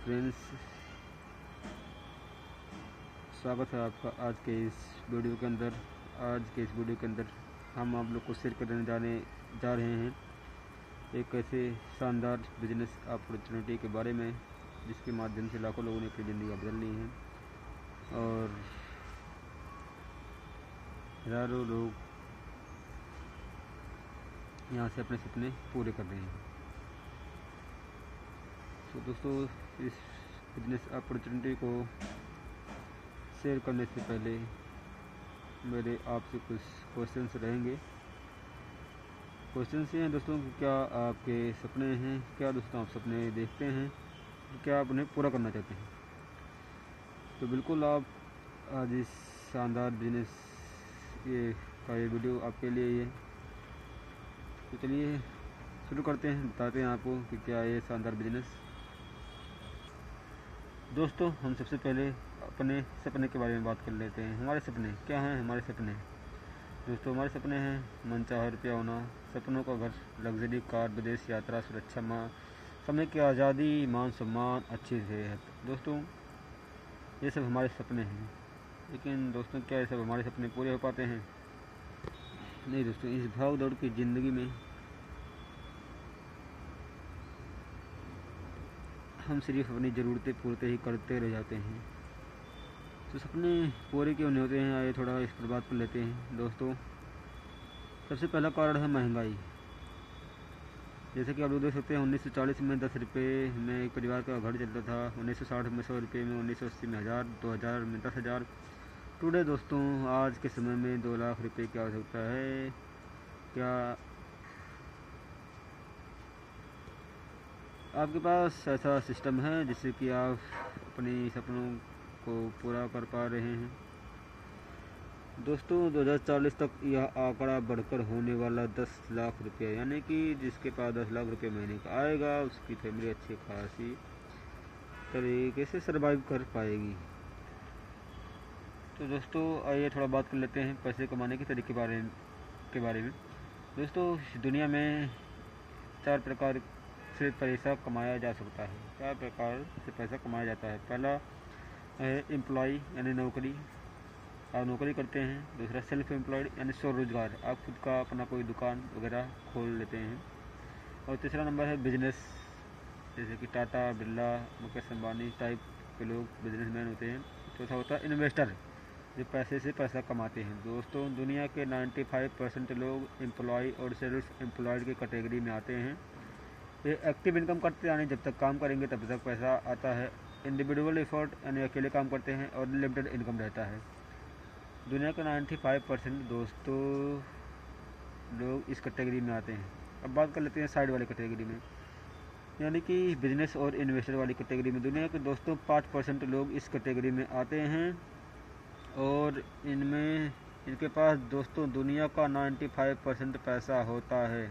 Friends, स्वागत है आपका आज के इस वीडियो के अंदर। आज के इस वीडियो के अंदर हम आप लोग को शेयर करने जा रहे हैं एक ऐसे शानदार बिजनेस अपॉर्चुनिटी के बारे में जिसके माध्यम से लाखों लोगों ने अपनी ज़िंदगी बदल ली हैं और हज़ारों लोग यहाँ से अपने सपने पूरे कर रहे हैं। तो दोस्तों, इस बिजनेस अपॉर्चुनिटी को शेयर करने से पहले मेरे आपसे कुछ क्वेश्चंस रहेंगे। क्वेश्चंस ये हैं दोस्तों कि क्या आपके सपने हैं, क्या दोस्तों आप सपने देखते हैं, क्या आप उन्हें पूरा करना चाहते हैं। तो बिल्कुल आप आज इस शानदार बिजनेस ये वीडियो आपके लिए ही है। तो चलिए शुरू करते हैं, बताते हैं आपको कि क्या ये शानदार बिजनेस। दोस्तों, हम सबसे पहले अपने सपने के बारे में बात कर लेते हैं। हमारे सपने क्या हैं? हमारे सपने दोस्तों, हमारे सपने हैं मनचाहा रुपया होना, सपनों का घर, लग्जरी कार, विदेश यात्रा, सुरक्षा, माँ समय की आज़ादी, मान सम्मान, अच्छी सेहत। दोस्तों, ये सब हमारे सपने हैं, लेकिन दोस्तों क्या ये सब हमारे सपने पूरे हो पाते हैं? नहीं दोस्तों, इस भाग दौड़ की ज़िंदगी में हम सिर्फ अपनी ज़रूरतें पूर्ति ही करते रह जाते हैं। तो सपने पूरे क्यों नहीं होते हैं, आइए थोड़ा इस पर बात कर लेते हैं। दोस्तों, सबसे पहला कारण है महंगाई। जैसे कि आप लोग देख सकते हैं 1940 में 10 रुपये में एक परिवार का घर चलता था, 1960 में 100 रुपये में, 1980 में 1000, 2000 में 10,000। टुडे दोस्तों, आज के समय में 2 लाख रुपये की आवश्यकता है। क्या आपके पास ऐसा सिस्टम है जिससे कि आप अपनी सपनों को पूरा कर पा रहे हैं? दोस्तों, 2040 तक यह आंकड़ा बढ़कर होने वाला 10 लाख रुपये, यानी कि जिसके पास 10 लाख रुपये महीने का आएगा उसकी फैमिली अच्छी खासी तरीके से सर्वाइव कर पाएगी। तो दोस्तों, आइए थोड़ा बात कर लेते हैं पैसे कमाने के तरीके के बारे में। दोस्तों, दुनिया में 4 प्रकार से पैसा कमाया जा सकता है। 4 प्रकार से पैसा कमाया जाता है। पहला है एम्प्लॉय यानी नौकरी, आप नौकरी करते हैं। दूसरा सेल्फ एम्प्लॉयड यानी स्वरोजगार, आप खुद का अपना कोई दुकान वगैरह खोल लेते हैं। और तीसरा नंबर है बिजनेस, जैसे कि टाटा, बिरला, मुकेश अंबानी टाइप के लोग बिजनेसमैन होते हैं। चौथा होता है इन्वेस्टर, जो पैसे से पैसा कमाते हैं। दोस्तों, दुनिया के 95% लोग एम्प्लॉय और सेल्फ एम्प्लॉयड की कैटेगरी में आते हैं। ये एक्टिव इनकम करते हैं, यानी जब तक काम करेंगे तब तक पैसा आता है। इंडिविजुअल एफर्ट यानी अकेले काम करते हैं और लिमिटेड इनकम रहता है। दुनिया के 95% दोस्तों लोग इस कैटेगरी में आते हैं। अब बात कर लेते हैं साइड वाली कैटेगरी में, यानी कि बिजनेस और इन्वेस्टर वाली कैटेगरी में। दुनिया के दोस्तों 5% लोग इस कैटेगरी में आते हैं और इनके पास दोस्तों दुनिया का 95% पैसा होता है।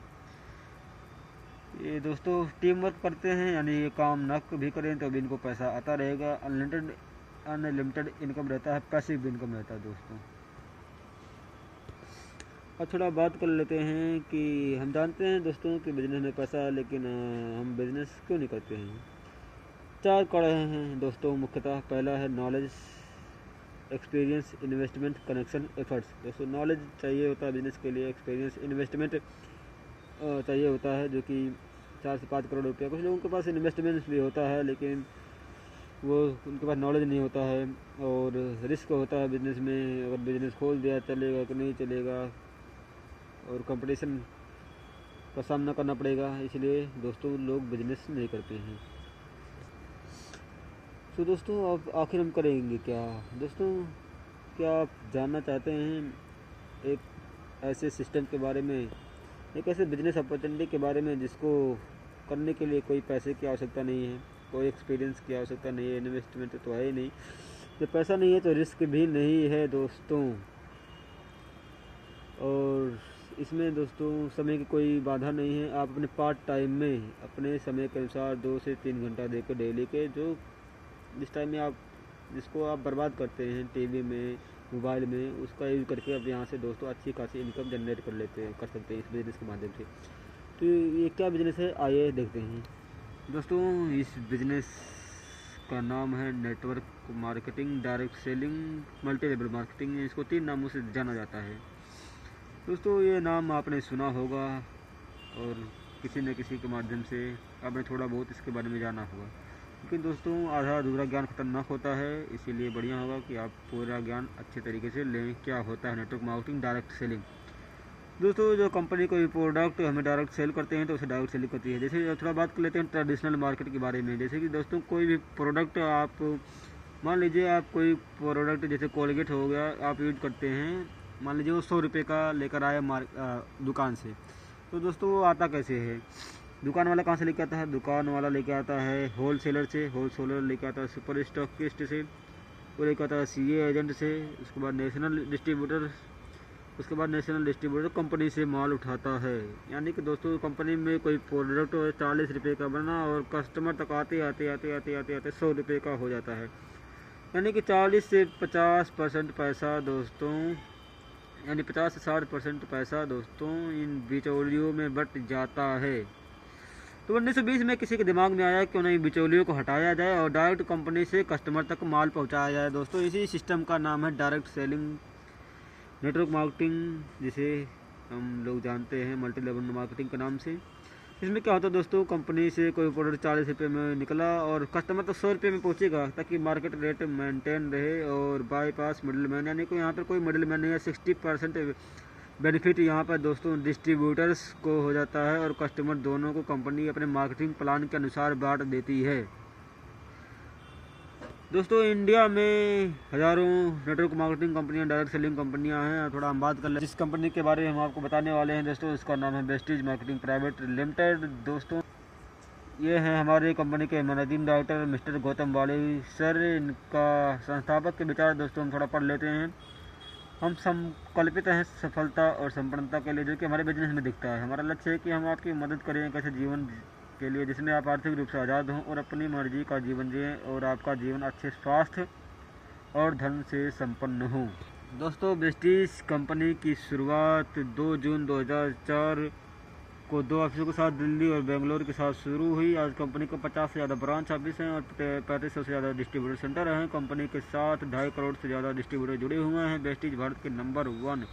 ये दोस्तों टीम वर्क करते हैं, यानी ये काम ना भी करें तो भी इनको पैसा आता रहेगा। अनलिमिटेड इनकम रहता है, पैसिव इनकम रहता है दोस्तों। अब थोड़ा बात कर लेते हैं कि हम जानते हैं दोस्तों कि बिजनेस में पैसा है, लेकिन हम बिजनेस क्यों नहीं करते हैं। 4 कारण हैं दोस्तों मुख्यतः। पहला है knowledge, experience, investment, connection, efforts. दोस्तों, नॉलेज चाहिए होता है बिजनेस के लिए, एक्सपीरियंस, इन्वेस्टमेंट चाहिए होता है, जो कि 4 से 5 करोड़ रुपया। कुछ लोगों के पास इन्वेस्टमेंट भी होता है, लेकिन उनके पास नॉलेज नहीं होता है। और रिस्क होता है बिजनेस में, अगर बिजनेस खोल दिया चलेगा कि नहीं चलेगा, और कंपटीशन का सामना करना पड़ेगा। इसलिए दोस्तों लोग बिजनेस नहीं करते हैं। तो दोस्तों, अब आखिर हम करेंगे क्या? दोस्तों, क्या आप जानना चाहते हैं एक ऐसे सिस्टम के बारे में, एक ऐसे बिजनेस अपॉर्चुनिटी के बारे में जिसको करने के लिए कोई पैसे की आवश्यकता नहीं है, कोई एक्सपीरियंस की आवश्यकता नहीं है, इन्वेस्टमेंट तो है ही नहीं, जब पैसा नहीं है तो रिस्क भी नहीं है दोस्तों। और इसमें दोस्तों समय की कोई बाधा नहीं है। आप अपने पार्ट टाइम में अपने समय के अनुसार 2 से 3 घंटा देकर डेली के, जो जिस टाइम में जिसको आप बर्बाद करते हैं टीवी में, मोबाइल में, उसका यूज़ करके अब यहाँ से दोस्तों अच्छी खासी इनकम जनरेट कर सकते हैं इस बिज़नेस के माध्यम से। तो ये क्या बिज़नेस है, आइए देखते हैं। दोस्तों, इस बिज़नेस इसका नाम है network marketing, direct selling, multi level marketing. इसको 3 नामों से जाना जाता है। दोस्तों ये नाम आपने सुना होगा और किसी न किसी के माध्यम से आपने थोड़ा बहुत इसके बारे में जाना होगा, लेकिन दोस्तों आधा अधूरा ज्ञान खतरनाक होता है, इसीलिए बढ़िया होगा कि आप पूरा ज्ञान अच्छे तरीके से लें। क्या होता है नेटवर्क मार्केटिंग, डायरेक्ट सेलिंग? दोस्तों जो कंपनी कोई प्रोडक्ट हमें डायरेक्ट सेल करते हैं तो उसे डायरेक्ट सेलिंग करती है। जैसे थोड़ा बात कर लेते हैं ट्रेडिशनल मार्केट के बारे में। जैसे कि दोस्तों कोई भी प्रोडक्ट आप मान लीजिए, आप कोई प्रोडक्ट जैसे कोलगेट हो गया आप यूज करते हैं, मान लीजिए वो 100 रुपये का लेकर आया दुकान से, तो दोस्तों वो आता कैसे है? दुकान वाला कहाँ से लेके आता है? दुकान वाला लेके आता है होल सेलर से, होल सेलर लेके आता है सुपर स्टॉकिस्ट से, वो लेके आता है सीए एजेंट से, उसके बाद नेशनल डिस्ट्रीब्यूटर, उसके बाद नेशनल डिस्ट्रीब्यूटर कंपनी से माल उठाता है। यानी कि दोस्तों कंपनी में कोई प्रोडक्ट 40 रुपये का बना और कस्टमर तक आते आते आते आते आते आते 100 रुपये का हो जाता है। यानी कि 40 से 50% पैसा दोस्तों, यानी 50 से 60% पैसा दोस्तों इन बिचौलियों में बट जाता है। तो 1920 में किसी के दिमाग में आया क्यों नहीं बिचौलियों को हटाया जाए और डायरेक्ट कंपनी से कस्टमर तक माल पहुंचाया जाए। दोस्तों इसी सिस्टम का नाम है डायरेक्ट सेलिंग, नेटवर्क मार्केटिंग, जिसे हम लोग जानते हैं मल्टी लेवल मार्केटिंग के नाम से। इसमें क्या होता है दोस्तों, कंपनी से कोई प्रोडक्ट 40 रुपये में निकला और कस्टमर तो 100 रुपये में पहुंचेगा ताकि मार्केट रेट मेंटेन रहे और बाईपास मिडिल मैन, यानी कि यहाँ पर कोई मिडिल मैन नहीं है। 60% बेनिफिट यहाँ पर दोस्तों डिस्ट्रीब्यूटर्स को हो जाता है और कस्टमर दोनों को कंपनी अपने मार्केटिंग प्लान के अनुसार बांट देती है। दोस्तों इंडिया में हज़ारों नेटवर्क मार्केटिंग कंपनियां, डायरेक्ट सेलिंग कंपनियां हैं। थोड़ा हम बात कर लें जिस कंपनी के बारे में हम आपको बताने वाले हैं दोस्तों, इसका नाम है वेस्टीज मार्केटिंग प्राइवेट लिमिटेड। दोस्तों ये हैं हमारे कंपनी के मैनेजिंग डायरेक्टर मिस्टर गौतम वाली सर। इनका संस्थापक के विचार दोस्तों हम थोड़ा पढ़ लेते हैं। हम संकल्पित हैं सफलता और संपन्नता के लिए, जो कि हमारे बिजनेस में दिखता है। हमारा लक्ष्य है कि हम आपकी मदद करें एक ऐसे जीवन के लिए जिसमें आप आर्थिक रूप से आज़ाद हों और अपनी मर्जी का जीवन जिएं और आपका जीवन अच्छे स्वास्थ्य और धन से संपन्न हो। दोस्तों वेस्टीज कंपनी की शुरुआत 2 जून 2004 को 2 ऑफिसों के साथ दिल्ली और बेंगलोर के साथ शुरू हुई। आज कंपनी को 50 से ज़्यादा ब्रांच ऑफिस हैं और 3500 से ज़्यादा डिस्ट्रीब्यूटर सेंटर हैं। कंपनी के साथ 2.5 करोड़ से ज़्यादा डिस्ट्रीब्यूटर जुड़े हुए हैं। वेस्टीज भारत के number 1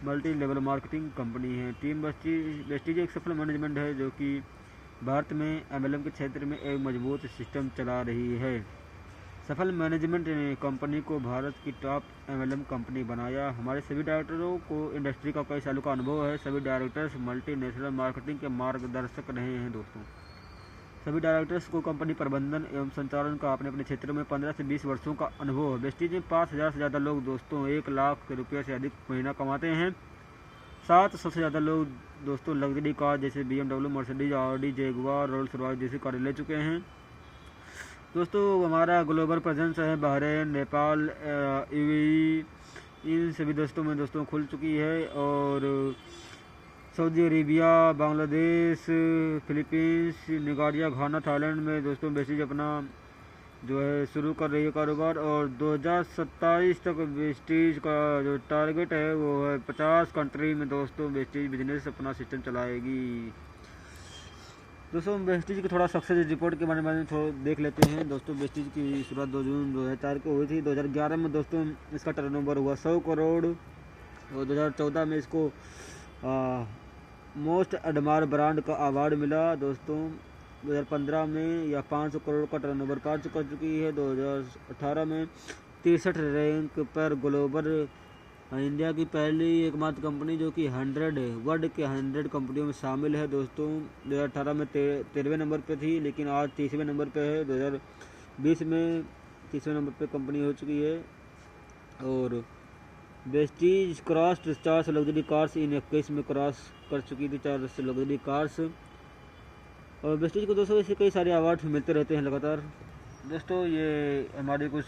multi level marketing company है। टीम वेस्टीज एक सफल मैनेजमेंट है जो कि भारत में एमएलएम के क्षेत्र में एक मजबूत सिस्टम चला रही है। सफल मैनेजमेंट ने कंपनी को भारत की टॉप एमएलएम कंपनी बनाया। हमारे सभी डायरेक्टरों को इंडस्ट्री का कई सालों का अनुभव है। सभी डायरेक्टर्स मल्टी नेशनल मार्केटिंग के मार्गदर्शक रहे हैं। दोस्तों सभी डायरेक्टर्स को कंपनी प्रबंधन एवं संचालन का अपने अपने क्षेत्र में 15 से 20 वर्षों का अनुभव है। वेस्टीज में 5000 से ज़्यादा लोग दोस्तों 1 लाख रुपये से अधिक महीना कमाते हैं। 700 से ज़्यादा लोग दोस्तों लग्जरी कार जैसे BMW, Mercedes, Audi, Jaguar, Rolls Royce जैसी कारें ले चुके हैं। दोस्तों हमारा ग्लोबल प्रेजेंस है बहरीन, नेपाल, यूएई, इन सभी दोस्तों में दोस्तों खुल चुकी है और सऊदी अरेबिया, बांग्लादेश, फिलीपींस, निगेरिया, घाना, थाईलैंड में दोस्तों वेस्टीज अपना जो है शुरू कर रही है कारोबार। और 2027 तक वेस्टीज का जो टारगेट है वो है 50 कंट्री में दोस्तों वेस्टीज बिजनेस अपना सिस्टम चलाएगी। दोस्तों वेस्टीज की थोड़ा सक्सेस रिपोर्ट के बारे में थोड़ा देख लेते हैं। दोस्तों वेस्टीज की शुरुआत 2 जून 2004 को हुई थी। 2011 में दोस्तों इसका टर्नओवर हुआ 100 करोड़ और 2014 में इसको मोस्ट एडमायर ब्रांड का अवार्ड मिला। दोस्तों 2015 में यह 500 करोड़ का टर्नओवर पार कर चुकी है। 2018 में 63 रैंक पर ग्लोबल इंडिया की पहली एकमात्र कंपनी जो कि 100 वर्ल्ड के 100 कंपनियों में शामिल है। दोस्तों 2018 में 13वें नंबर पे थी, लेकिन आज 30वें नंबर पे है। 2020 में 30वें नंबर पे कंपनी हो चुकी है। और वेस्टीज क्रॉस 400 लग्जरी कार्स इन 21 में क्रॉस कर चुकी थी 400 लग्जरी कार्स। और वेस्टीज को दोस्तों ऐसे कई सारे अवार्ड मिलते रहते हैं लगातार। दोस्तों ये हमारी कुछ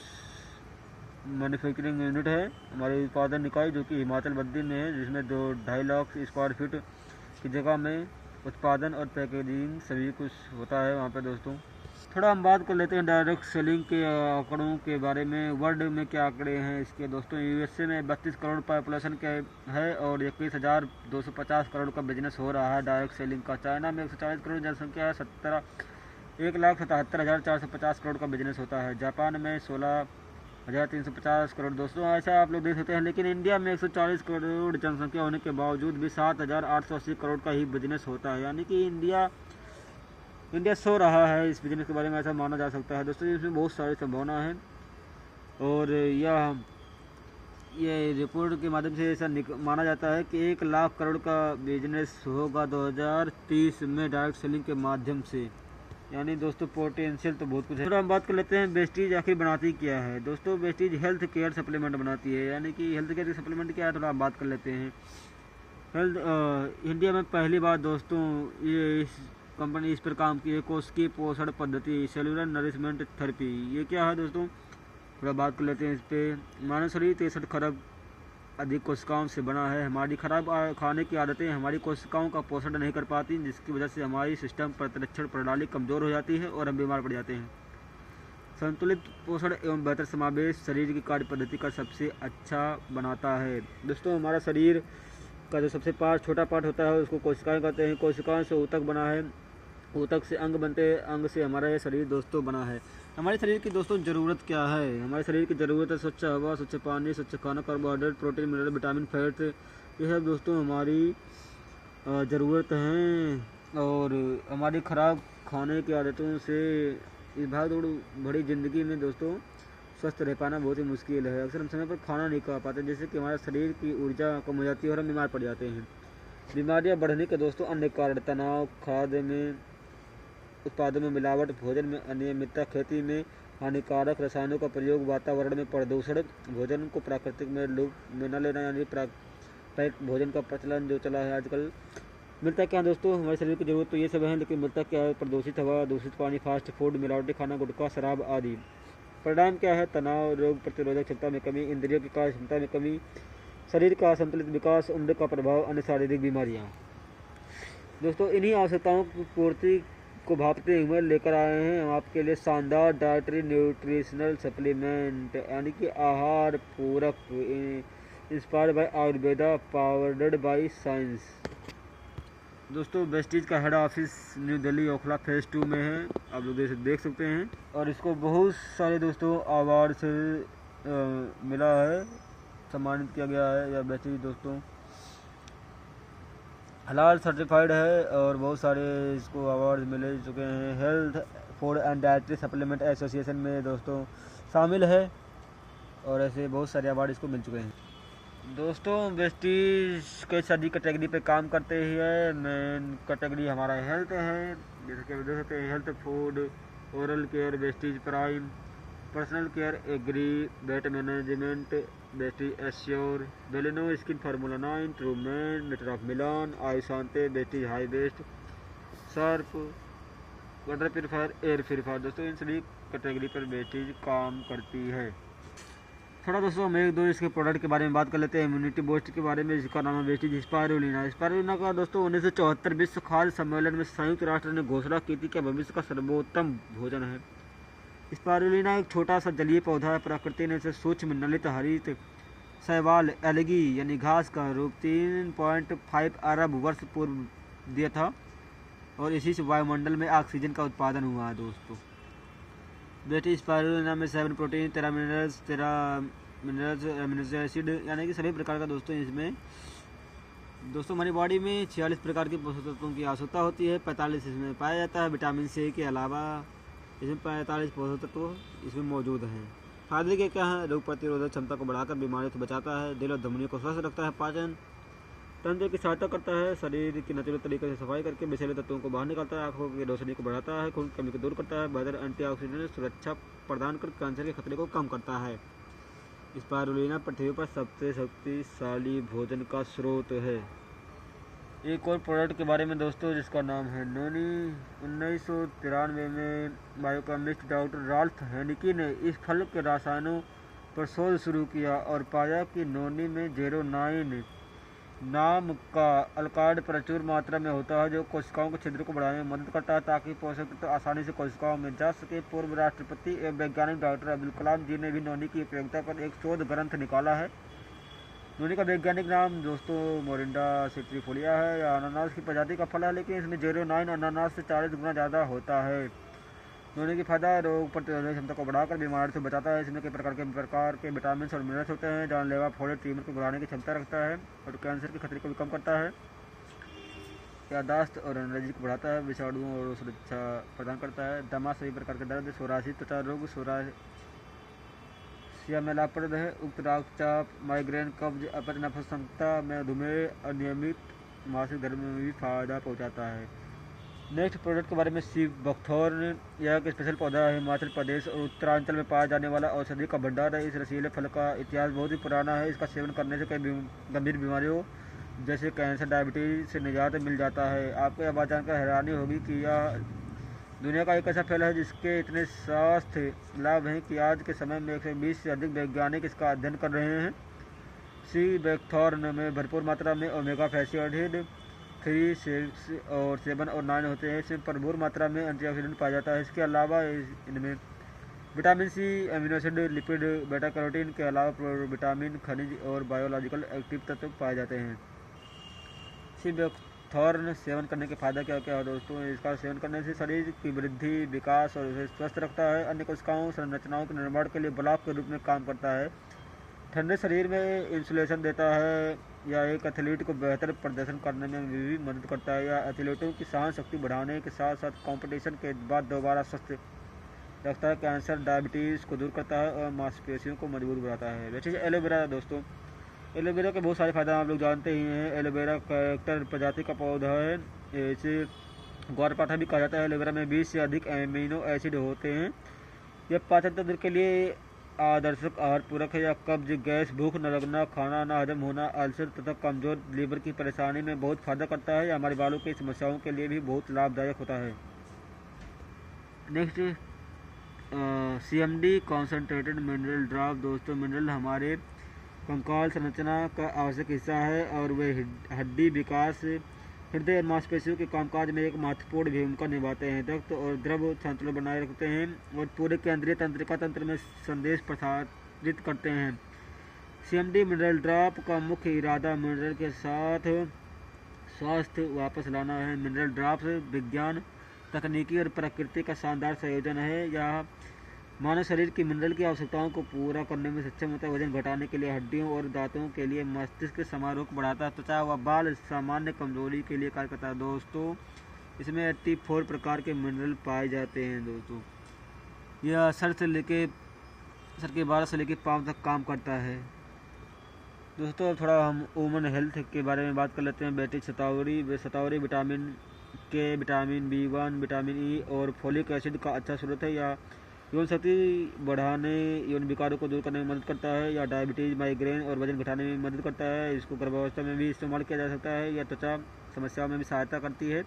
मैन्युफैक्चरिंग यूनिट है, हमारी उत्पादन इकाई जो कि हिमाचल बद्दी में है, जिसमें 2.5 लाख स्क्वायर फीट की जगह में उत्पादन और पैकेजिंग सभी कुछ होता है वहाँ पे। दोस्तों थोड़ा हम बात कर लेते हैं डायरेक्ट सेलिंग के आंकड़ों के बारे में। वर्ल्ड में क्या आंकड़े हैं इसके दोस्तों। यूएसए में 32 करोड़ पॉपुलेशन के है और 21,250 करोड़ का बिजनेस हो रहा है डायरेक्ट सेलिंग का। चाइना में 140 करोड़ जनसंख्या है, 17 1,77,450 करोड़ का बिजनेस होता है। जापान में 16,350 करोड़। दोस्तों ऐसा आप लोग देख सकते हैं, लेकिन इंडिया में 140 करोड़ जनसंख्या होने के बावजूद भी 7,880 करोड़ का ही बिजनेस होता है। यानी कि इंडिया सो रहा है इस बिजनेस के बारे में, ऐसा माना जा सकता है। दोस्तों इसमें बहुत सारी संभावना है और ये रिपोर्ट के माध्यम से ऐसा माना जाता है कि 1 लाख करोड़ का बिजनेस होगा 2030 में डायरेक्ट सेलिंग के माध्यम से। यानी दोस्तों पोटेंशियल तो बहुत कुछ है। थोड़ा हम बात कर लेते हैं वेस्टीज आखिर बनाती क्या है। दोस्तों वेस्टीज हेल्थ केयर सप्लीमेंट बनाती है। यानी कि हेल्थ केयर सप्लीमेंट क्या है, थोड़ा हम बात कर लेते हैं। इंडिया में पहली बार दोस्तों ये इस कंपनी इस पर काम की है, कोशिकीय पोषण पद्धति, सेलुलर नरिशमेंट थेरेपी। ये क्या है दोस्तों, थोड़ा बात कर लेते हैं इस पर। मानव शरीर 63 खरब अधिक कोशिकाओं से बना है। हमारी खराब खाने की आदतें हमारी कोशिकाओं का पोषण नहीं कर पाती, जिसकी वजह से हमारी सिस्टम प्रतिरक्षण प्रणाली कमज़ोर हो जाती है और हम बीमार पड़ जाते हैं। संतुलित पोषण एवं बेहतर समावेश शरीर की कार्य पद्धति का सबसे अच्छा बनाता है। दोस्तों हमारा शरीर का जो सबसे छोटा पार्ट होता है उसको कोशिकाएं कहते हैं। कोशिकाओं से ऊतक बना है, ऊतक से अंग बनते हैं, अंग से हमारा ये शरीर दोस्तों बना है। हमारे शरीर की दोस्तों ज़रूरत क्या है, हमारे शरीर की ज़रूरत है स्वच्छ हवा, स्वच्छ पानी, स्वच्छ खाना, carbohydrate, protein, mineral, vitamin, fat. ये सब दोस्तों हमारी ज़रूरत हैं। और हमारी ख़राब खाने की आदतों से इस भाग दौड़ भरी ज़िंदगी में दोस्तों स्वस्थ रह पाना बहुत ही मुश्किल है। अक्सर हम समय पर खाना नहीं खा पाते, जिससे कि हमारे शरीर की ऊर्जा कम हो जाती है और हम बीमार पड़ जाते हैं। बीमारियां बढ़ने के दोस्तों अन्य कारण तनाव, खाद्य में उत्पादों में मिलावट, भोजन में अनियमितता, खेती में हानिकारक रसायनों का प्रयोग, वातावरण में प्रदूषण, भोजन को प्राकृतिक में लूप में न लेना, यानी पैक भोजन का प्रचलन जो चला है आजकल। मिलता क्या है दोस्तों, हमारे शरीर की ज़रूरत तो ये सब है, लेकिन मिलता क्या है, प्रदूषित हवा, दूषित पानी, फास्ट फूड, मिलावटी खाना, गुटखा, शराब आदि। परिणाम क्या है, तनाव, रोग प्रतिरोधक क्षमता में कमी, इंद्रियों की कार्य क्षमता में कमी, शरीर का असंतुलित विकास, उम्र का प्रभाव, अन्य शारीरिक बीमारियाँ। दोस्तों इन्हीं आवश्यकताओं की पूर्ति को भापते हुए लेकर आए हैं हम आपके लिए शानदार डाइटरी न्यूट्रिशनल सप्लीमेंट, यानी कि आहार पूरक, inspired by Ayurveda, powered by science. दोस्तों वेस्टीज का head office new Delhi Okhla phase 2 में है, आप लोग देख सकते हैं। और इसको बहुत सारे दोस्तों अवार्ड से मिला है, सम्मानित किया गया है। यह वेस्टीज दोस्तों हलाल सर्टिफाइड है और बहुत सारे इसको अवार्ड मिले चुके हैं। Health food and dietary supplement association में दोस्तों शामिल है और ऐसे बहुत सारे अवार्ड इसको मिल चुके हैं। दोस्तों वेस्टीज कई सारी कैटेगरी पे काम करते हैं। मेन कैटेगरी हमारा हेल्थ है, जैसे कि देख सकते हैं, health food, oral care Vestige prime, personal care agri, weight management Vestige assure, Belino skin formula 9, Trueman, nature of Milan, Ayusante Vestige hi vest, surf, water purifier, air purifier. दोस्तों इन सभी कैटेगरी पर वेस्टीज काम करती है। थोड़ा दोस्तों हम एक दो इसके प्रोडक्ट के बारे में बात कर लेते हैं। इम्यूनिटी बूस्ट के बारे में, जिसका नाम है वेस्टीज स्पायरुलिना। स्पायरुलिना का दोस्तों 1974 विश्व खाद्य सम्मेलन में संयुक्त राष्ट्र ने घोषणा की थी कि भविष्य का सर्वोत्तम भोजन है। स्पायरुलिना एक छोटा सा जलीय पौधा है। प्रकृति ने इसे सूक्ष्म नलित हरित शैवाल एल्गी यानी घास का रूप 3.5 अरब वर्ष पूर्व दिया था और इसी से वायुमंडल में ऑक्सीजन का उत्पादन हुआ है। दोस्तों वेस्टीज स्पायरुलिना में 7 प्रोटीन, 13 मिनरल्स, एमिनो एसिड, यानी कि सभी प्रकार का दोस्तों इसमें दोस्तों हमारी बॉडी में 46 प्रकार के पोषक तत्वों की आवश्यकता होती है। 45 इसमें पाया जाता है। विटामिन सी के अलावा इसमें 45 पोषक तत्व इसमें मौजूद हैं। फायदे के क्या हैं, रोग प्रतिरोधक क्षमता को बढ़ाकर बीमारियों से बचाता है, दिल और धमनियों को स्वस्थ रखता है, पाचन तंत्र की सहायता करता है, शरीर की नेचुरल तरीके से सफाई करके विषैले तत्वों को बाहर निकालता है, आंखों की रोशनी को बढ़ाता है, खून की कमी को दूर करता है, बेहतर एंटीऑक्सीडेंट सुरक्षा प्रदान कर कैंसर के खतरे को कम करता है। स्पायरुलिना पृथ्वी पर सबसे शक्तिशाली भोजन का स्रोत है। एक और प्रोडक्ट के बारे में दोस्तों, जिसका नाम है नोनी। 1993 में बायोकेमिस्ट डॉक्टर राल्फ हेनिकी ने इस फल के रसायनों पर शोध शुरू किया और पाया कि नोनी में 09 नाम का अल्काइड प्रचुर मात्रा में होता है, जो कोशिकाओं के छिद्र को बढ़ाने में मदद करता है ताकि पोषक तत्व आसानी से कोशिकाओं में जा सके। पूर्व राष्ट्रपति एवं वैज्ञानिक डॉक्टर अब्दुल कलाम जी ने भी नोनी की उपयोगिता पर एक शोध ग्रंथ निकाला है। नोनी का वैज्ञानिक नाम दोस्तों मोरिंडा सिट्रीफोलिया है। यह अनानास की प्रजाति का फल है, लेकिन इसमें 09 अनानास से 40 गुना ज़्यादा होता है। दोनों की फायदा रोग प्रतिरोधक क्षमता को बढ़ाकर बीमारी से बचाता है। इसमें कई प्रकार के विटामिन और मिनरल्स होते हैं। जानलेवा फोलेट ट्यूमर को बढ़ाने की क्षमता रखता है और कैंसर के खतरे को भी कम करता है। याददाश्त और एनर्जी को बढ़ाता है। विषाणुओं और सुरक्षा प्रदान करता है। दमा, सभी प्रकार के दर्द, सोरासी, त्वचा रोग, सोरासिया में लाभप्रद है। उक्त रक्तचाप, माइग्रेन, कब्ज, अपच, नपुंसकता, मधुमेह, अनियमित मासिक धर्म में भी फायदा पहुंचाता है। नेक्स्ट प्रोडक्ट के बारे में सी बकथॉर्न। यह एक स्पेशल पौधा है। हिमाचल प्रदेश और उत्तरांचल में पाया जाने वाला औषधि का भंडार है। इस रसीले फल का इतिहास बहुत ही पुराना है। इसका सेवन करने से कई गंभीर बीमारियों जैसे कैंसर, डायबिटीज से निजात मिल जाता है। आपको यह बात जानकर हैरानी होगी कि यह दुनिया का एक ऐसा फल है जिसके इतने स्वास्थ्य लाभ हैं कि आज के समय में 120 से अधिक वैज्ञानिक इसका अध्ययन कर रहे हैं। सी बकथॉर्न में भरपूर मात्रा में ओमेगा फैटी एसिड 3, 6 और 7 और 9 होते हैं। इसमें भरपूर मात्रा में एंटीऑक्सीडेंट पाया जाता है। इसके अलावा इनमें vitamin C, amino acid, lipid, beta carotene के अलावा विटामिन, खनिज और बायोलॉजिकल एक्टिव तत्व पाए जाते हैं। सी बकथॉर्न सेवन करने के फायदा क्या क्या है दोस्तों? इसका सेवन करने से शरीर की वृद्धि, विकास और उसे स्वस्थ रखता है। अन्य कोशिकाओं संरचनाओं के निर्माण के लिए ब्लॉक के रूप में काम करता है। ठंडे शरीर में इंसुलेशन देता है। या एक एथलीट को बेहतर प्रदर्शन करने में भी मदद करता है। या एथलीटों की सहन शक्ति बढ़ाने के साथ साथ कंपटीशन के बाद दोबारा स्वस्थ रखता है। कैंसर, डायबिटीज़ को दूर करता है और मांसपेशियों को मजबूत बनाता है। वैसे एलोवेरा दोस्तों, एलोवेरा के बहुत सारे फायदे आप लोग जानते ही हैं। एलोवेरा कैरेक्टर प्रजाति का पौधा है। इसे ग्वारपाठा भी कहा जाता है। एलोवेरा में 20 से अधिक एमिनो एसिड होते हैं। यह पाचन तंत्र के लिए आदर्शक आहार पूरक है। या कब्ज, गैस, भूख न लगना, खाना न हजम होना, अल्सर तथा कमजोर लीवर की परेशानी में बहुत फायदा करता है। हमारे बालों की समस्याओं के लिए भी बहुत लाभदायक होता है। Next CMD concentrated mineral drop. दोस्तों, मिनरल हमारे कंकाल संरचना का आवश्यक हिस्सा है और वे हड्डी विकास, हृदय और मांसपेशियों के कामकाज में एक महत्वपूर्ण भूमिका निभाते हैं। रक्त और द्रव संतुलन बनाए रखते हैं और पूरे केंद्रीय तंत्रिका तंत्र में संदेश प्रसारित करते हैं। CMD मिनरल ड्रॉप का मुख्य इरादा मिनरल के साथ स्वास्थ्य वापस लाना है। मिनरल ड्रॉप्स विज्ञान, तकनीकी और प्रकृति का शानदार संयोजन है। यह मानव शरीर की मिनरल की आवश्यकताओं को पूरा करने में सक्षम होता है। वजन घटाने के लिए, हड्डियों और दांतों के लिए, मस्तिष्क के समारोह को बढ़ाता है। त्वचा व बाल सामान्य कमजोरी के लिए कार्य करता है। दोस्तों, इसमें 84 प्रकार के मिनरल पाए जाते हैं। दोस्तों, यह सर के 12 से लेकर पाँव तक काम करता है। दोस्तों, अब थोड़ा हम वुमन हेल्थ के बारे में बात कर लेते हैं। बेटी शतावरी विटामिन के, विटामिन B1, विटामिन E और फोलिक एसिड का अच्छा स्रोत है। या यौन शक्ति बढ़ाने, यौन विकारों को दूर करने में मदद करता है। या डायबिटीज़, माइग्रेन और वजन घटाने में मदद करता है। इसको गर्भावस्था में भी इस्तेमाल किया जा सकता है। या त्वचा समस्याओं में भी सहायता करती है।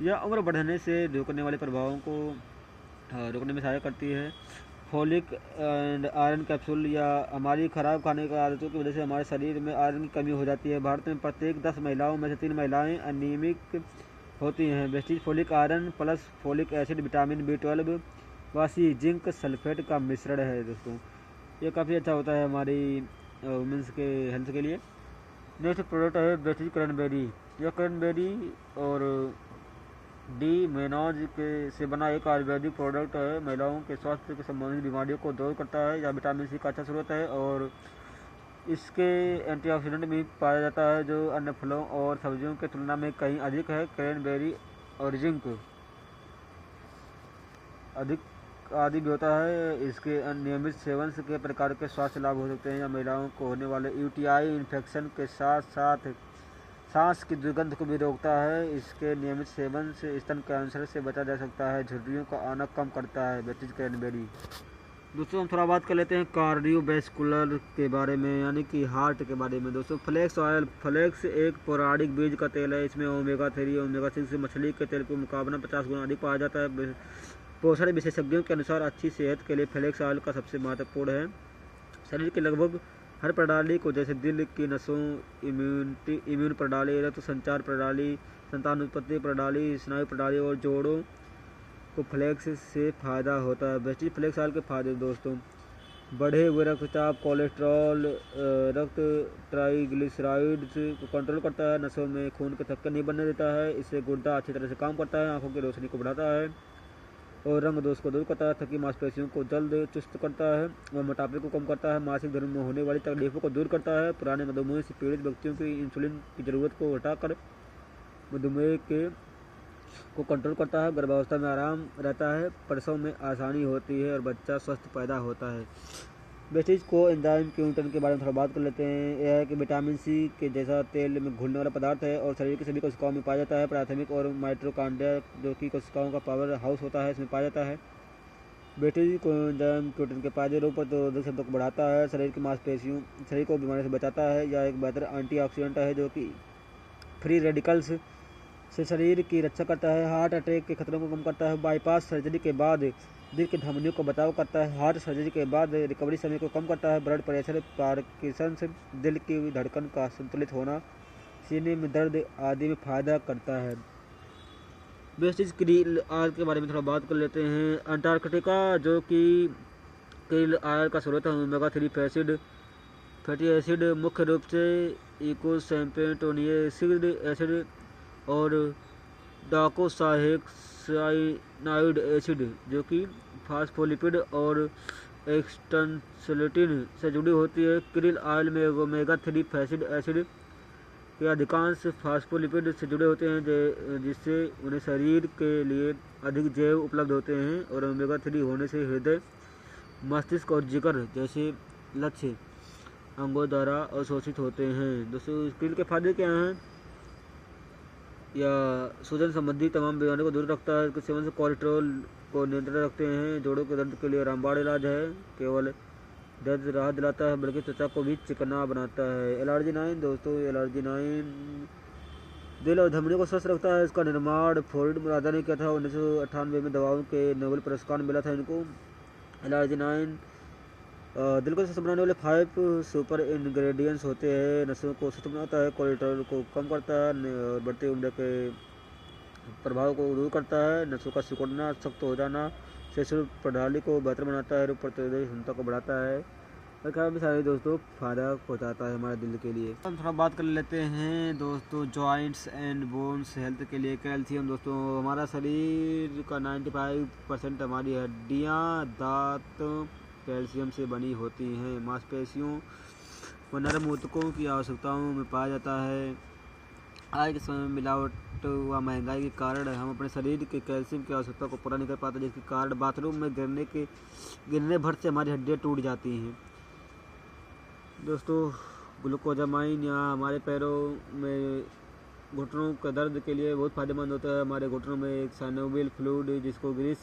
यह उम्र बढ़ने से रोकने वाले प्रभावों को रोकने में सहायता करती है। Folic and iron capsule. या हमारी खराब खाने की आदतों की वजह से हमारे शरीर में आयरन की कमी हो जाती है। भारत में प्रत्येक 10 महिलाओं में से 3 महिलाएँ अनीमिक होती हैं। Vestige folic iron plus folic acid, vitamin B12 वासी जिंक सल्फेट का मिश्रण है। दोस्तों, ये काफ़ी अच्छा होता है हमारी वुमेंस के हेल्थ के लिए। नेक्स्ट प्रोडक्ट है वेस्टीज क्रैनबेरी। यह क्रैनबेरी और डी मेनोज के से बना एक आयुर्वेदिक प्रोडक्ट है। महिलाओं के स्वास्थ्य के संबंधित बीमारियों को दूर करता है। या विटामिन C का अच्छा स्रोत है और इसके एंटीऑक्सीडेंट भी पाया जाता है जो अन्य फलों और सब्जियों की तुलना में कहीं अधिक है। क्रैनबेरी और जिंक अधिक आदि भी होता है। इसके अनियमित सेवन से कई प्रकार के स्वास्थ्य लाभ हो सकते हैं। या महिलाओं को होने वाले UTI इन्फेक्शन के साथ साथ सांस की दुर्गंध को भी रोकता है। इसके नियमित सेवन से स्तन कैंसर से बचा जा सकता है। झुर्रियों का आना कम करता है वेस्टीज क्रैनबेरी। दोस्तों, हम थोड़ा बात कर लेते हैं कार्डियोवैस्कुलर के बारे में, यानी कि हार्ट के बारे में। दोस्तों, फ्लेक्स ऑयल। फ्लेक्स एक पौराणिक बीज का तेल है। इसमें ओमेगा 3, ओमेगा 6 मछली के तेल के मुकाबले 50 गुना अधिक पाया जाता है। पोषण विशेषज्ञों के अनुसार अच्छी सेहत के लिए फ्लेक्स ऑयल का सबसे महत्वपूर्ण है। शरीर की लगभग हर प्रणाली को, जैसे दिल की नसों, इम्यून प्रणाली, रक्त संचार प्रणाली, संतान उत्पत्ति प्रणाली, स्नायु प्रणाली और जोड़ों को फ्लेक्स से फायदा होता है। वेस्टीज फ्लेक्स ऑयल के फायदे दोस्तों, बढ़े हुए रक्तचाप, कोलेस्ट्रॉल, रक्त ट्राइग्लिसराइड्स को कंट्रोल करता है। नसों में खून के थक्के नहीं बनने देता है। इससे गुर्दा अच्छी तरह से काम करता है। आंखों की रोशनी को बढ़ाता है। और रंग दोष को दूर करता है, थकी मांसपेशियों को जल्द चुस्त करता है और मोटापे को कम करता है, मासिक धर्म में होने वाली तकलीफों को दूर करता है, पुराने मधुमेह से पीड़ित व्यक्तियों की इंसुलिन की जरूरत को हटाकर मधुमेह के को कंट्रोल करता है, गर्भावस्था में आराम रहता है, प्रसव में आसानी होती है और बच्चा स्वस्थ पैदा होता है। वेस्टिज को एंजाइम क्यूटन के बारे में थोड़ा बात कर लेते हैं। यह है कि विटामिन सी के जैसा तेल में घुलने वाला पदार्थ है और शरीर की सभी कोशिकाओं में पाया जाता है। प्राथमिक और माइटोकॉन्ड्रिया जो कि कोशिकाओं का पावर हाउस होता है, इसमें पाया जाता है। वेस्टिज को एंजाइम क्यूटन के फायदे रोग प्रतिरोधक क्षमता को बढ़ाता है, शरीर की मांसपेशियों शरीर को बीमारी से बचाता है। यह एक बेहतर एंटीऑक्सीडेंट है जो कि फ्री रेडिकल्स से शरीर की रक्षा करता है, हार्ट अटैक के खतरों को कम करता है, बाईपास सर्जरी के बाद दिल की धमनियों को बचाव करता है, हार्ट सर्जरी के बाद रिकवरी समय को कम करता है, ब्लड प्रेशर, पार्किंसंस, दिल की धड़कन का संतुलित होना, सीने में दर्द आदि में फायदा करता है। वेस्टिज क्रिल ऑयल के बारे में थोड़ा बात कर लेते हैं। अंटार्कटिका जो कि क्रिल ऑयल का स्रोत है, ओमेगा 3 फैटी एसिड मुख्य रूप से इकोसैम्पेटोनियसिक एसिड और डाकोसाहेक्साइनाइड एसिड जो कि फास्फोलिपिड और एक्सटंसलेटिन से जुड़ी होती है। क्रिल ऑयल में ओमेगा 3 फैटी एसिड के अधिकांश फास्फोलिपिड से जुड़े होते हैं जिससे उन्हें शरीर के लिए अधिक जैव उपलब्ध होते हैं और ओमेगा 3 होने से हृदय, मस्तिष्क और जिगर जैसे लक्ष्य अंगों द्वारा अवशोषित होते हैं। दोस्तों क्रिल के फायदे क्या हैं? या सूजन संबंधी तमाम बीमारियों को दूर रखता है, इसके सेवन से कोलेस्ट्रॉल को नियंत्रण रखते हैं, जोड़ों के दर्द के लिए रामबाण इलाज है, केवल दर्द राहत दिलाता है बल्कि त्वचा को भी चिकना बनाता है। एलर्जी 9 दोस्तों, एलर्जी 9 दिल और धमनियों को स्वस्थ रखता है। इसका निर्माण फ्लोरिड राजा ने किया था। 1998 में दवाओं के नोबेल पुरस्कार मिला था इनको। एलर्जी 9 दिल को स्वस्थ बनाने वाले 5 सुपर इंग्रेडिएंट्स होते हैं। नसों को स्वस्थ बनाता है, कोलेस्ट्रॉल को कम करता है और बढ़ती उम्र के प्रभाव को दूर करता है, नसों का सिकुड़ना, सख्त हो जाना, शिशु प्रणाली को बेहतर बनाता है, रोग प्रतिरोधक क्षमता को बढ़ाता है और काफ़ी सारे दोस्तों फायदा पहुँचाता है हमारे दिल के लिए। हम थोड़ा बात कर लेते हैं दोस्तों जॉइंट्स एंड बोन्स हेल्थ के लिए। कैल्शियम दोस्तों, हमारा शरीर का 95% हमारी हड्डियाँ, दांत कैल्शियम से बनी होती हैं। मांसपेशियों व नरम ऊतकों की आवश्यकताओं में पाया जाता है। आज के समय में मिलावट व महंगाई के कारण हम अपने शरीर के कैल्शियम की आवश्यकता को पूरा नहीं कर पाते, जिसके कारण बाथरूम में गिरने भर से हमारी हड्डियाँ टूट जाती हैं। दोस्तों ग्लूकोजामाइन या हमारे पैरों में घुटनों के दर्द के लिए बहुत फायदेमंद होता है। हमारे घुटनों में एक साइनोवियल फ्लूइड जिसको ग्रीस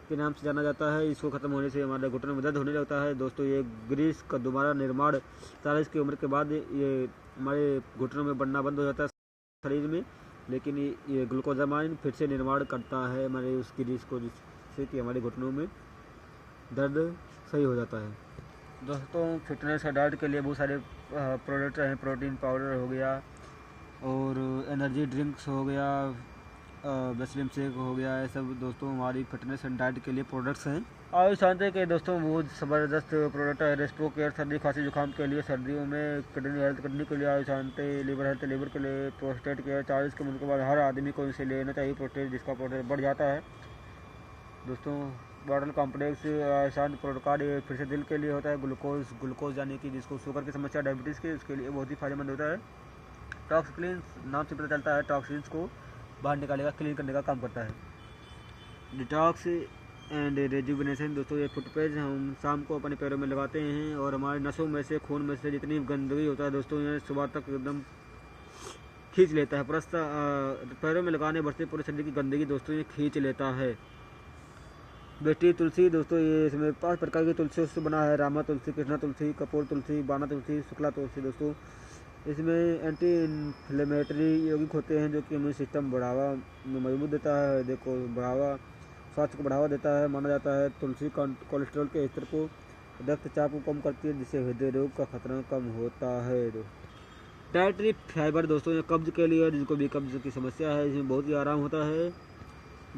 के नाम से जाना जाता है, इसको ख़त्म होने से हमारे घुटनों में दर्द होने लगता है। दोस्तों ये ग्रीस का दोबारा निर्माण 40 की उम्र के बाद ये हमारे घुटनों में बनना बंद हो जाता है शरीर में, लेकिन ये ग्लूकोजामाइन फिर से निर्माण करता है हमारे उस ग्रीस को, जिससे कि हमारे घुटनों में दर्द सही हो जाता है। दोस्तों फिटनेस और डाइट के लिए बहुत सारे प्रोडक्ट हैं। प्रोटीन पाउडर हो गया और एनर्जी ड्रिंक्स हो गया, स्लिम शेक हो गया, ये सब दोस्तों हमारी फिटनेस एंड डाइट के लिए प्रोडक्ट्स हैं। आयुष शांति के दोस्तों बहुत ज़बरदस्त प्रोडक्ट है। रेस्टो केयर सर्दी खांसी जुकाम के लिए, सर्दियों में किडनी हेल्थ किडनी के लिए आयुष शांति, लिवर हेल्थ लिवर के लिए, प्रोस्टेट केयर 40 की उम्र के बाद हर आदमी को इसे लेना चाहिए प्रोस्टेट, जिसका प्रोस्टेट बढ़ जाता है। दोस्तों बॉटल कॉम्प्लेक्स शांत प्रोटोकॉल फिर से दिल के लिए होता है। ग्लूकोज यानी कि जिसको शुगर की समस्या डायबिटीज़ की, उसके लिए बहुत ही फायदेमंद होता है। टॉक्स क्लीन नाम से पता चलता है, टॉक्सिन्स को बाहर निकालेगा, क्लीन करने का काम करता है। डिटॉक्स एंड रेजुविनेशन दोस्तों, ये फुटपेज हम शाम को अपने पैरों में लगाते हैं और हमारे नसों में से, खून में से जितनी गंदगी होता है दोस्तों, ये सुबह तक एकदम खींच लेता है। पैरों में लगाने बढ़ते पूरे शरीर की गंदगी दोस्तों ये खींच लेता है। बेटी तुलसी दोस्तों, ये इसमें 5 प्रकार की तुलसियों से बना है। रामा तुलसी, कृष्णा तुलसी, कपूर तुलसी, बाना तुलसी, शुक्ला तुलसी। दोस्तों इसमें एंटी इन्फ्लेमेटरी यौगिक होते हैं जो कि इम्यून सिस्टम बढ़ावा में मजबूत देता है, हृदय को बढ़ावा, स्वास्थ्य को बढ़ावा देता है। माना जाता है तुलसी कोलेस्ट्रॉल के स्तर को, रक्तचाप को कम करती है, जिससे हृदय रोग का खतरा कम होता है। डाइटरी फाइबर दोस्तों, ये कब्ज के लिए, जिनको भी कब्ज की समस्या है, इसमें बहुत ही आराम होता है।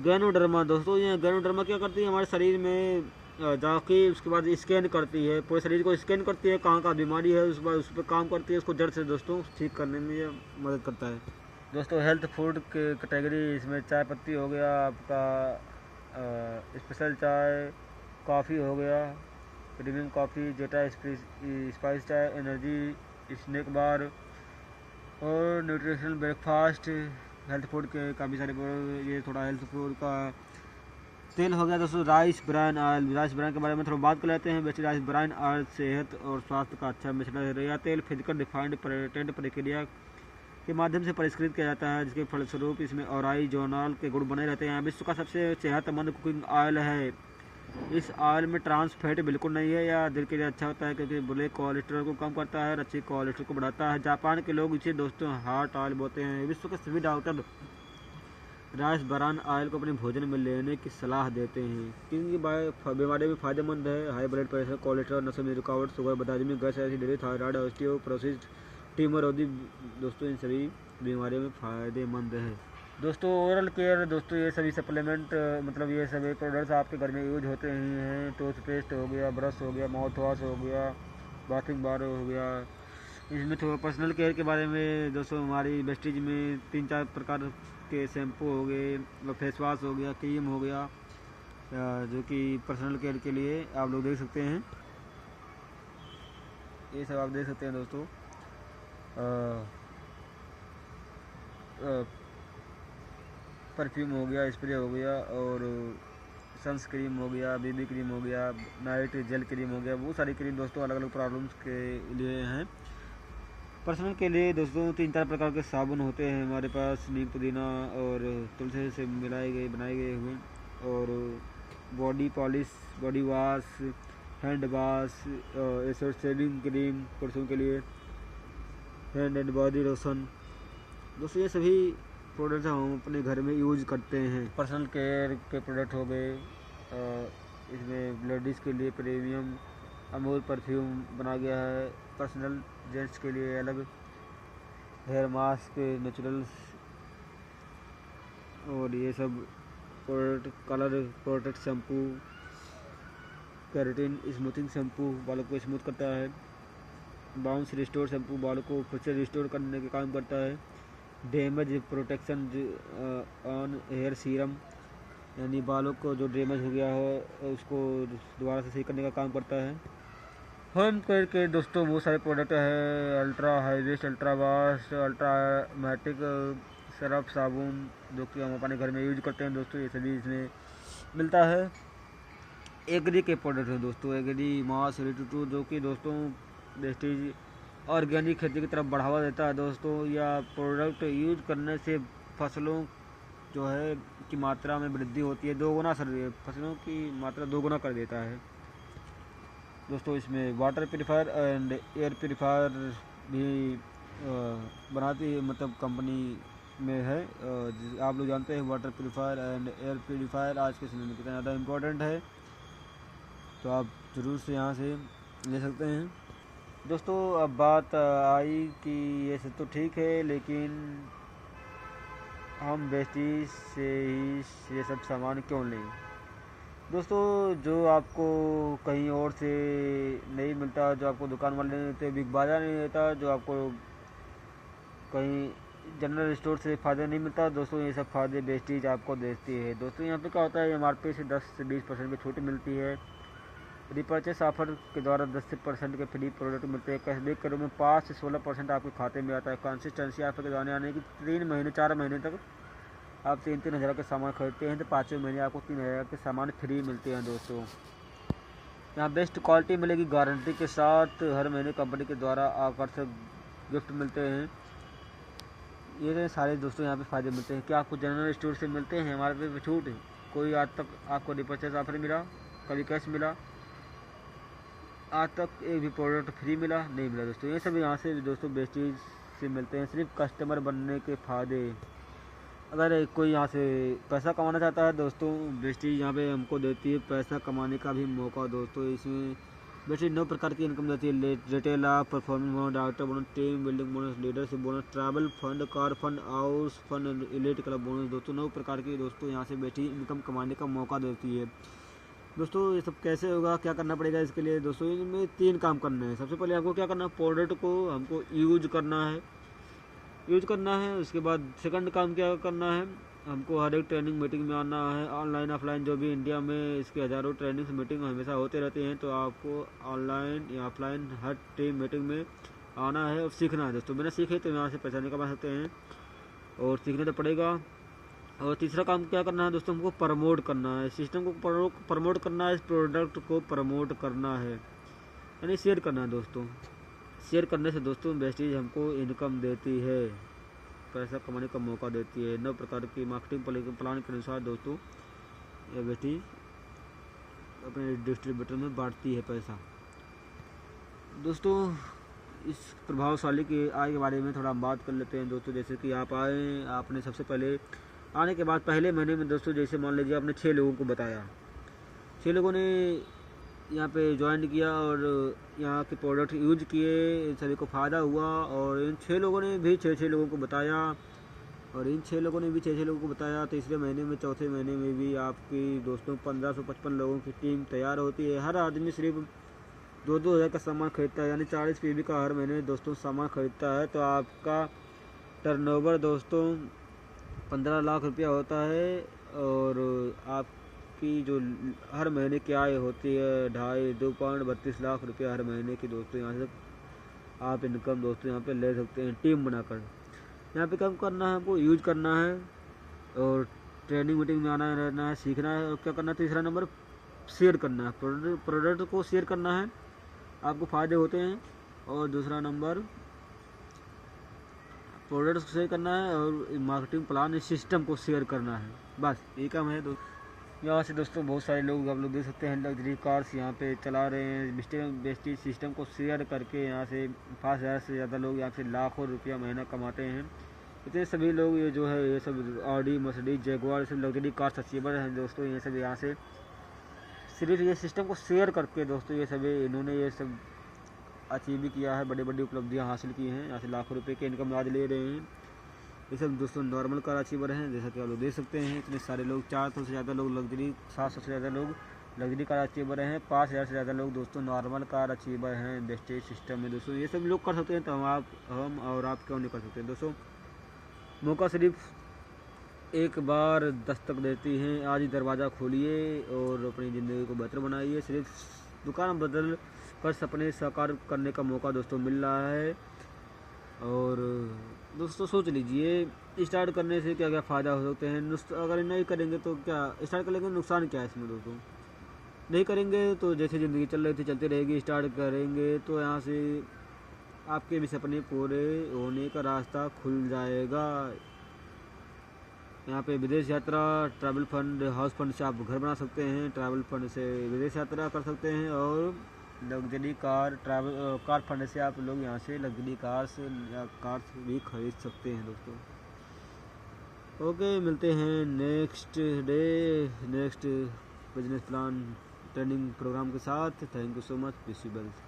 गैनोडर्मा दोस्तों, ये गैनोडर्मा क्या करती है, हमारे शरीर में जाके उसके बाद स्कैन करती है, पूरे शरीर को स्कैन करती है, कहाँ कहाँ बीमारी है उस पर काम करती है, उसको जड़ से दोस्तों ठीक करने में ये मदद करता है। दोस्तों हेल्थ फूड के कैटेगरी, इसमें चाय पत्ती हो गया, आपका स्पेशल चाय, कॉफ़ी हो गया, प्रीमियम कॉफ़ी, जेटा स्पाइस चाय, एनर्जी स्नैक बार और न्यूट्रिशनल ब्रेकफास्ट, हेल्थ फूड के काफ़ी सारे ये थोड़ा हेल्थ फूड का तेल हो गया दोस्तों। Rice bran oil, rice bran के बारे में थोड़ा बात कर लेते हैं। वैसे राइस ब्रान ऑयल सेहत और स्वास्थ्य का अच्छा मिश्रण है। यह तेल फिजिकल डिफाइंड पेटेंट प्रक्रिया के माध्यम से परिष्कृत किया जाता है, जिसके फलस्वरूप इसमें ऑराइजोनॉल के गुण बने रहते हैं। विश्व का सबसे सेहतमंद कुकिंग ऑयल है। इस ऑयल में ट्रांस फैट बिल्कुल नहीं है। यह दिल के लिए अच्छा होता है क्योंकि बुरे कोलेस्ट्रॉल को कम करता है और अच्छी कोलेस्ट्रॉल को बढ़ाता है। जापान के लोग इसे दोस्तों हार्ट ऑयल बोलते हैं। विश्व के सभी डॉक्टर राइस ब्रान ऑयल को अपने भोजन में लेने की सलाह देते हैं क्योंकि बीमारी में फ़ायदेमंद है। हाई ब्लड प्रेशर, कोलेस्ट्रॉल, नसों में रुकावट, शुगर, बदहजमी, gas, acidity, thyroid, osteoporosis, tumour आदि दोस्तों इन सभी बीमारियों में फ़ायदेमंद है। दोस्तों ओरल केयर, दोस्तों ये सभी सप्लीमेंट मतलब ये सभी प्रोडक्ट्स आपके घर में यूज होते ही हैं। टूथपेस्ट हो गया, ब्रश हो गया, माउथ वॉश हो गया, बाथिंग बार हो गया। इसमें थोड़ा पर्सनल केयर के बारे में दोस्तों हमारी वेस्टेज में 3-4 प्रकार के शैम्पू हो गए, फेस वॉश हो गया, क्रीम हो गया, जो कि पर्सनल केयर के लिए आप लोग देख सकते हैं। ये सब आप देख सकते हैं दोस्तों। परफ्यूम हो गया, स्प्रे हो गया और सनस्क्रीम हो गया, बीबी क्रीम हो गया, नाइट जेल क्रीम हो गया। बहुत सारी क्रीम दोस्तों अलग अलग प्रॉब्लम्स के लिए हैं। पर्सनल के लिए दोस्तों 3-4 प्रकार के साबुन होते हैं हमारे पास, नीम, पुदीना और तुलसी से बनाए गए हुए, और body polish, body wash, hand wash, shaving cream पुरुषों के लिए, हैंड एंड बॉडी लोशन। दोस्तों ये सभी प्रोडक्ट्स हम अपने घर में यूज करते हैं। पर्सनल केयर के प्रोडक्ट हो गए। इसमें लेडीज़ के लिए प्रीमियम अमूल परफ्यूम बना गया है। पर्सनल जेंट्स के लिए अलग हेयर मास्क, नेचुरल्स और ये सब product, colour protect shampoo, keratin smoothing shampoo बालों को स्मूथ करता है। बाउंस रिस्टोर शैम्पू बालों को फिर से रिस्टोर करने का काम करता है। Damage protection on hair serum, यानी बालों को जो डैमेज हो गया हो उसको दोबारा से सही करने का काम करता है। होम केयर के दोस्तों बहुत सारे प्रोडक्ट है। अल्ट्रा हाइवेस्ट, ultra wash, ultra matic, Surf, साबुन, जो कि हम अपने घर में यूज करते हैं दोस्तों। ये सभी इसमें मिलता है। एग्री के प्रोडक्ट है दोस्तों, एग्री मास रिटू, जो कि दोस्तों वेस्टेज ऑर्गेनिक खेती की तरफ बढ़ावा देता है दोस्तों। या प्रोडक्ट यूज करने से फसलों जो है की मात्रा में वृद्धि होती है, दोगुना फसलों की मात्रा दोगुना कर देता है दोस्तों। इसमें water purifier and air purifier भी बनाती है, मतलब कंपनी में है। आप लोग जानते हैं water purifier and air purifier आज के समय में कितना ज़्यादा इम्पोर्टेंट है, तो आप ज़रूर से यहाँ से ले सकते हैं दोस्तों। अब बात आई कि ये सब तो ठीक है, लेकिन हम वेस्टेज से ही ये सब सामान क्यों लें दोस्तों। जो आपको कहीं और से नहीं मिलता, जो आपको दुकान वाले नहीं देते, बिग बाजार नहीं देता, जो आपको कहीं जनरल स्टोर से फ़ायदा नहीं मिलता दोस्तों, ये सब फ़ायदे वेस्टेज आपको देती है दोस्तों। यहाँ पे क्या होता है, MRP से 10 से 20% की छूट मिलती है। रिपर्चेस ऑफर के द्वारा 10% के फ्री प्रोडक्ट मिलते हैं। कैशबैक के रूप में 5 से 16% आपके खाते में आता है। कंसिस्टेंसी ऑफर के दौरान यानी कि 3 महीने 4 महीने तक आप 3-3 हज़ार के सामान खरीदते हैं तो 5वें महीने आपको 3 हज़ार के सामान फ्री मिलते हैं दोस्तों। यहाँ बेस्ट क्वालिटी मिलेगी गारंटी के साथ। हर महीने कंपनी के द्वारा आकर्षक गिफ्ट मिलते हैं। ये सारे दोस्तों यहाँ पे फ़ायदे मिलते हैं। क्या आपको जनरल स्टोर से मिलते हैं हमारे पे छूट? कोई आज तक आपको रिपर्चेस ऑफर मिला? कभी कैश मिला? आज तक एक भी प्रोडक्ट फ्री मिला? नहीं मिला दोस्तों। ये सब यहाँ से दोस्तों वेस्टेज से मिलते हैं। सिर्फ कस्टमर बनने के फ़ायदे। अगर कोई यहाँ से पैसा कमाना चाहता है दोस्तों, वेस्टेज यहाँ पे हमको देती है पैसा कमाने का भी मौका दोस्तों। इसमें वेस्टेज 9 प्रकार की इनकम देती है। Retail of, performance bonus, director bonus, team building bonus, leadership bonus, travel fund, car fund, house fund, elite club bonus दोस्तों। 9 प्रकार की दोस्तों यहाँ से वेस्टेज इनकम कमाने का मौका देती है दोस्तों। ये सब कैसे होगा, क्या करना पड़ेगा इसके लिए दोस्तों? इनमें 3 काम करने हैं। सबसे पहले आपको क्या करना है, प्रोडक्ट को हमको यूज करना है। उसके बाद सेकंड काम क्या करना है, हमको हर एक ट्रेनिंग मीटिंग में आना है, ऑनलाइन ऑफलाइन जो भी इंडिया में इसके हज़ारों ट्रेनिंग मीटिंग हमेशा होते रहते हैं। तो आपको ऑनलाइन या ऑफलाइन हर टीम मीटिंग में आना है और सीखना है दोस्तों। बिना सीखे तो यहाँ से पैसा नहीं कमा सकते हैं और सीखना तो पड़ेगा। और तीसरा काम क्या करना है दोस्तों, हमको प्रमोट करना है, सिस्टम को प्रमोट करना है, इस प्रोडक्ट को प्रमोट करना है, यानी शेयर करना है दोस्तों। शेयर करने से दोस्तों वेस्टीज हमको इनकम देती है, पैसा कमाने का मौका देती है। 9 प्रकार की मार्केटिंग प्लान के अनुसार दोस्तों ये वेस्टीज अपने डिस्ट्रीब्यूटर में बांटती है पैसा। दोस्तों इस प्रभावशाली की आय के बारे में थोड़ा हम बात कर लेते हैं दोस्तों। जैसे कि आप आए, आपने सबसे पहले आने के बाद पहले महीने में दोस्तों जैसे मान लीजिए आपने 6 लोगों को बताया, 6 लोगों ने यहाँ पे ज्वाइन किया और यहाँ के प्रोडक्ट यूज किए, इन सभी को फ़ायदा हुआ। और इन 6 लोगों ने भी 6 लोगों को बताया और इन 6 लोगों ने भी 6 लोगों को बताया। तीसरे महीने में, चौथे महीने में भी आपकी दोस्तों 1555 लोगों की टीम तैयार होती है। हर आदमी सिर्फ 2-2 हज़ार का सामान खरीदता है, यानी 40 पीवी का हर महीने दोस्तों सामान खरीदता है। तो आपका टर्नओवर दोस्तों 15 लाख रुपया होता है और आपकी जो हर महीने की आय होती है 2.32 लाख रुपया हर महीने की दोस्तों। यहाँ से आप इनकम दोस्तों यहाँ पे ले सकते हैं टीम बनाकर। यहाँ पे काम करना है, हमको यूज करना है और ट्रेनिंग मीटिंग में आना रहना है, सीखना है। और क्या करना है, तीसरा नंबर शेयर करना है, प्रोडक्ट को शेयर करना है, आपको फ़ायदे होते हैं। और दूसरा नंबर प्रोडक्ट शेयर करना है और मार्केटिंग प्लान सिस्टम को शेयर करना है, बस ये काम है दोस्तों। यहाँ से दोस्तों बहुत सारे लोग, आप लोग देख सकते हैं, लग्जरी कार्स यहाँ पे चला रहे हैं। वेस्टीज सिस्टम को शेयर करके यहाँ से 5,000 से ज़्यादा लोग यहाँ से लाखों रुपया महीना कमाते हैं। इतने सभी लोग ये जो है ये सब ऑडी, मर्सिडीज, जगुआर, सब लग्जरी कार्स अचीवर हैं दोस्तों। ये सब यहाँ से सिर्फ ये सिस्टम को शेयर करके दोस्तों ये सभी इन्होंने ये सब अचीव भी किया है, बड़ी बड़ी उपलब्धियां हासिल की हैं। यहाँ से लाखों रुपए के इनकम आज ले रहे हैं। ये सब दोस्तों नॉर्मल कार अचीवर हैं, जैसा कि आप लोग देख सकते हैं। इतने सारे लोग, 400 से ज़्यादा लोग लग्जरी, 700 से ज़्यादा लोग लग्जरी कार अचीवर हैं, 5,000 से ज़्यादा लोग दोस्तों नॉर्मल कार अचीवर हैं वेस्टेज सिस्टम में दोस्तों। ये सब लोग कर सकते हैं, तो हम और आप क्यों नहीं कर सकते दोस्तों। मौका सिर्फ एक बार दस्तक देती हैं। आज ही दरवाज़ा खोलिए और अपनी ज़िंदगी को बेहतर बनाइए। सिर्फ दुकान बदल कर सपने साकार करने का मौका दोस्तों मिल रहा है। और दोस्तों सोच लीजिए स्टार्ट करने से क्या क्या फ़ायदा हो सकते हैं। अगर नहीं करेंगे तो क्या, स्टार्ट कर लेंगे नुकसान क्या है इसमें दोस्तों। नहीं करेंगे तो जैसे ज़िंदगी चल रही थी चलती रहेगी। स्टार्ट करेंगे तो यहाँ से आपके भी सपने पूरे होने का रास्ता खुल जाएगा। यहाँ पे विदेश यात्रा, ट्रैवल फंड, हाउस फंड से आप घर बना सकते हैं, ट्रैवल फंड से विदेश यात्रा कर सकते हैं और लग्जरी कार फंड से आप लोग यहाँ से लग्जरी कार्स या कार्स भी खरीद सकते हैं दोस्तों। ओके, मिलते हैं next business plan training program के साथ। Thank you so much. पीसी बेल्स।